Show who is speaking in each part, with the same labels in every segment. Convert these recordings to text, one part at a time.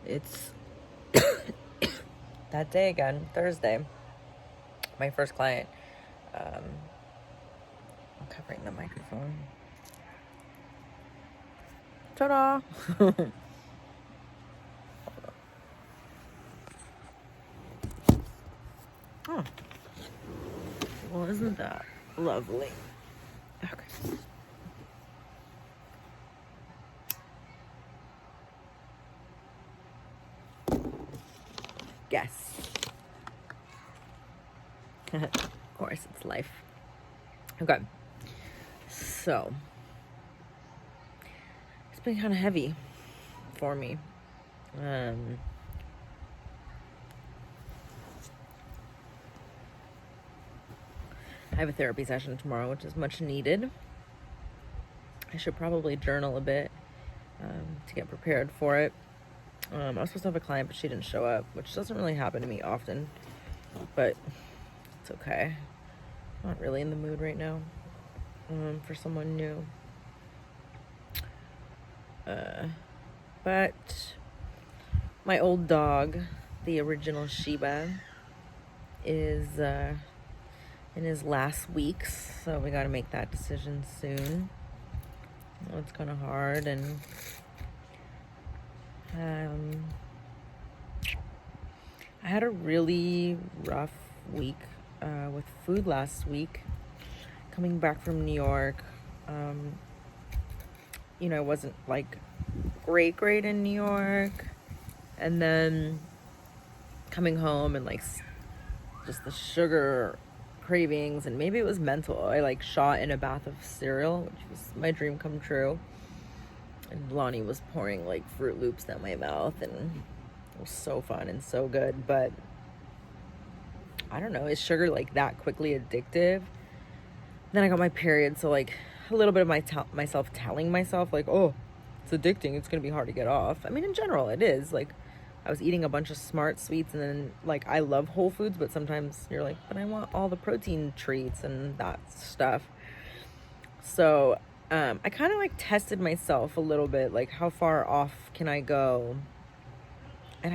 Speaker 1: It's that day again, Thursday. My first client. I'm covering the microphone. Ta-da! Oh. Well, isn't that lovely? Okay. Guess. Of course, it's life. Okay. So, it's been kind of heavy for me. I have a therapy session tomorrow, which is much needed. I should probably journal a bit to get prepared for it. I was supposed to have a client, but she didn't show up, which doesn't really happen to me often, but it's okay. I'm not really in the mood right now for someone new. But my old dog, the original Shiba, is in his last weeks, so we got to make that decision soon. It's kind of hard, and I had a really rough week with food last week. Coming back from New York, I wasn't like great in New York, and then coming home and like just the sugar cravings, and maybe it was mental. I like shot in a bath of cereal, which was my dream come true, and Lonnie was pouring like Fruit Loops down my mouth, and it was so fun and so good. But I don't know, is sugar like that quickly addictive? Then I got my period, so like a little bit of myself telling myself like, oh, it's addicting, it's gonna be hard to get off. I mean, in general it is. Like, I was eating a bunch of Smart Sweets, and then like I love Whole Foods, but sometimes you're like, but I want all the protein treats and that stuff. So I kind of like tested myself a little bit, like how far off can I go? And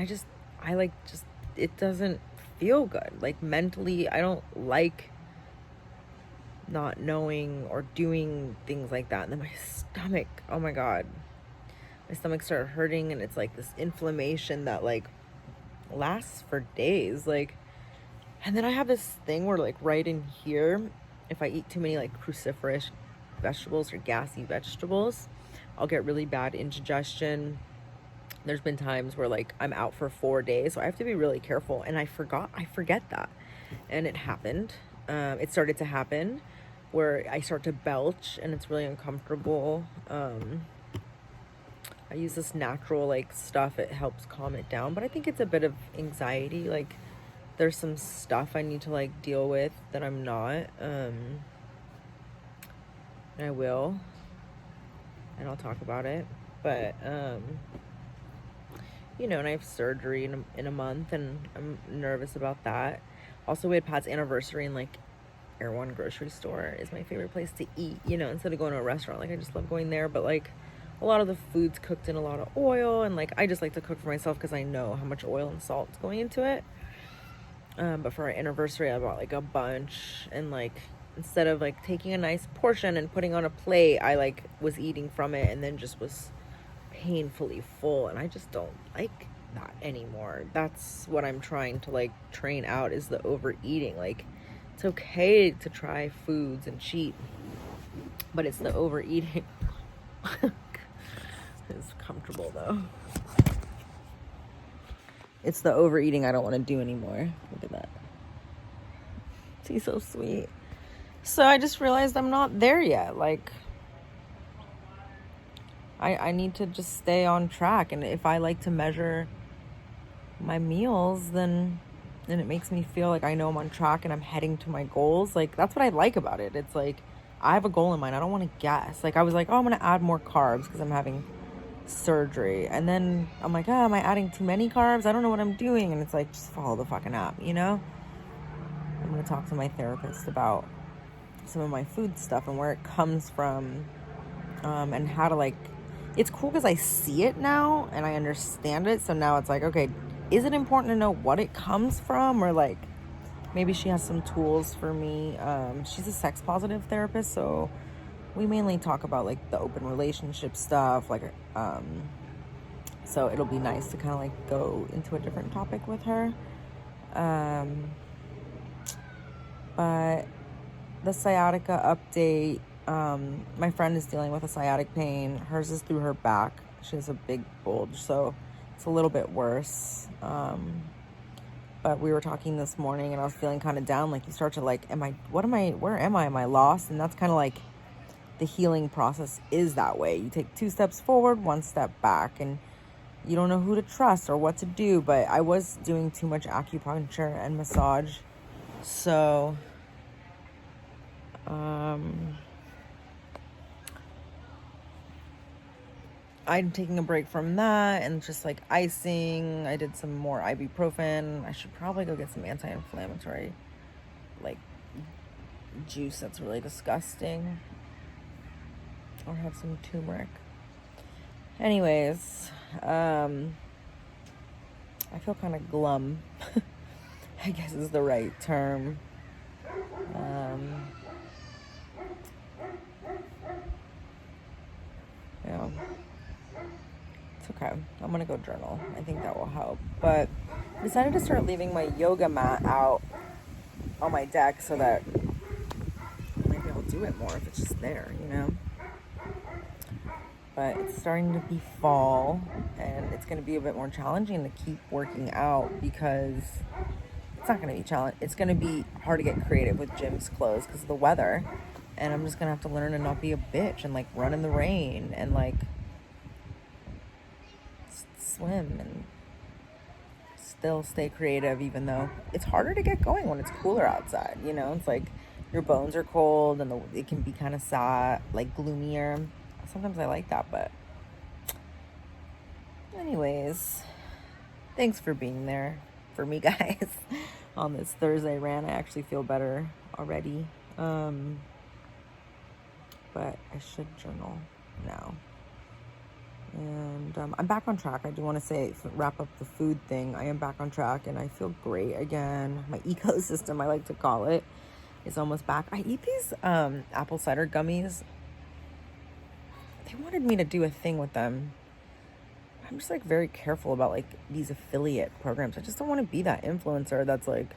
Speaker 1: it doesn't feel good. Like mentally, I don't like not knowing or doing things like that. And then my stomach, oh my God, my stomach started hurting, and it's like this inflammation that like lasts for days. Like, and then I have this thing where like right in here, if I eat too many like cruciferous vegetables or gassy vegetables, I'll get really bad indigestion. There's been times where like I'm out for 4 days, so I have to be really careful, and I forget that. And it happened. It started to happen where I start to belch, and it's really uncomfortable. I use this natural like stuff, it helps calm it down, but I think it's a bit of anxiety. Like, there's some stuff I need to like deal with that I'm not, and I will, and I'll talk about it. But and I have surgery in a month, and I'm nervous about that. Also, we had Pat's anniversary, and like Erewhon grocery store is my favorite place to eat, instead of going to a restaurant. Like, I just love going there, but like a lot of the food's cooked in a lot of oil, and like I just like to cook for myself because I know how much oil and salt is going into it. But for our anniversary, I bought like a bunch, and like instead of like taking a nice portion and putting on a plate, I like was eating from it and then just was painfully full, and I just don't like that anymore. That's what I'm trying to like train out, is the overeating. Like, it's okay to try foods and cheat, but it's the overeating. It's comfortable though. It's the overeating I don't want to do anymore. Look at that. He's so sweet. So I just realized I'm not there yet. Like, I need to just stay on track. And if I like to measure my meals, then it makes me feel like I know I'm on track and I'm heading to my goals. Like, that's what I like about it. It's like, I have a goal in mind. I don't want to guess. Like, I was like, oh, I'm going to add more carbs because I'm having surgery. And then I'm like, oh, am I adding too many carbs? I don't know what I'm doing. And it's like, just follow the fucking app, I'm going to talk to my therapist about some of my food stuff and where it comes from, and how to like, it's cool because I see it now and I understand it. So now it's like, okay, is it important to know what it comes from, or like maybe she has some tools for me. She's a sex positive therapist, so we mainly talk about like the open relationship stuff, like so it'll be nice to kind of like go into a different topic with her. But the sciatica update, my friend is dealing with a sciatic pain. Hers is through her back. She has a big bulge, so it's a little bit worse. But we were talking this morning and I was feeling kind of down. Like, you start to like, where am I? Am I lost? And that's kind of like the healing process is that way. You take 2 steps forward, 1 step back, and you don't know who to trust or what to do. But I was doing too much acupuncture and massage. So, I'm taking a break from that and just like icing. I did some more ibuprofen. I should probably go get some anti-inflammatory like juice that's really disgusting, or have some turmeric. Anyways, I feel kind of glum. I guess is the right term. Yeah. It's okay. I'm gonna go journal. I think that will help. But I decided to start leaving my yoga mat out on my deck so that maybe I'll do it more if it's just there, you know? But it's starting to be fall, and it's going to be a bit more challenging to keep working out because it's not going to be challenging. It's going to be hard to get creative with gyms closed because of the weather. And I'm just going to have to learn to not be a bitch and like run in the rain and like swim and still stay creative, even though it's harder to get going when it's cooler outside, you know? It's like your bones are cold and it can be kind of sad, like gloomier. Sometimes I like that, but anyways, thanks for being there for me, guys, on this Thursday rant. I actually feel better already, but I should journal now. And I'm back on track. I do want to say, wrap up the food thing, I am back on track and I feel great again. My ecosystem, I like to call it, is almost back. I eat these apple cider gummies. They wanted me to do a thing with them. I'm just like very careful about like these affiliate programs. I just don't want to be that influencer that's like,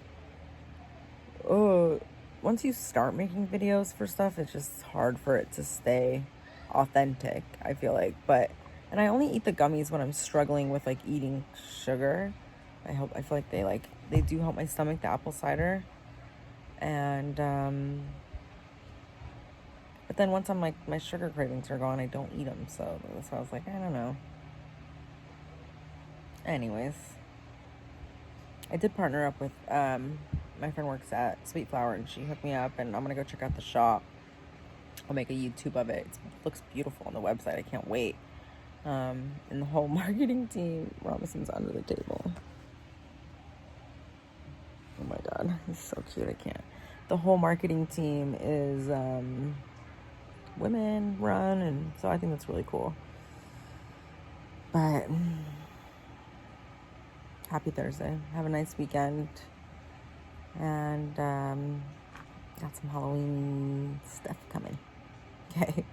Speaker 1: oh, once you start making videos for stuff, it's just hard for it to stay authentic, I feel like. And I only eat the gummies when I'm struggling with like eating sugar. I feel like they do help my stomach, the apple cider. And but then once I'm like, my sugar cravings are gone, I don't eat them. So that's why I was like, I don't know. Anyways, I did partner up with, my friend works at Sweet Flower and she hooked me up, and I'm going to go check out the shop. I'll make a YouTube of it. It looks beautiful on the website. I can't wait. And the whole marketing team, Robinson's under the table. Oh my God, he's so cute. I can't. The whole marketing team is, women run, and so I think that's really cool. But happy Thursday. Have a nice weekend, and got some Halloween stuff coming. Okay,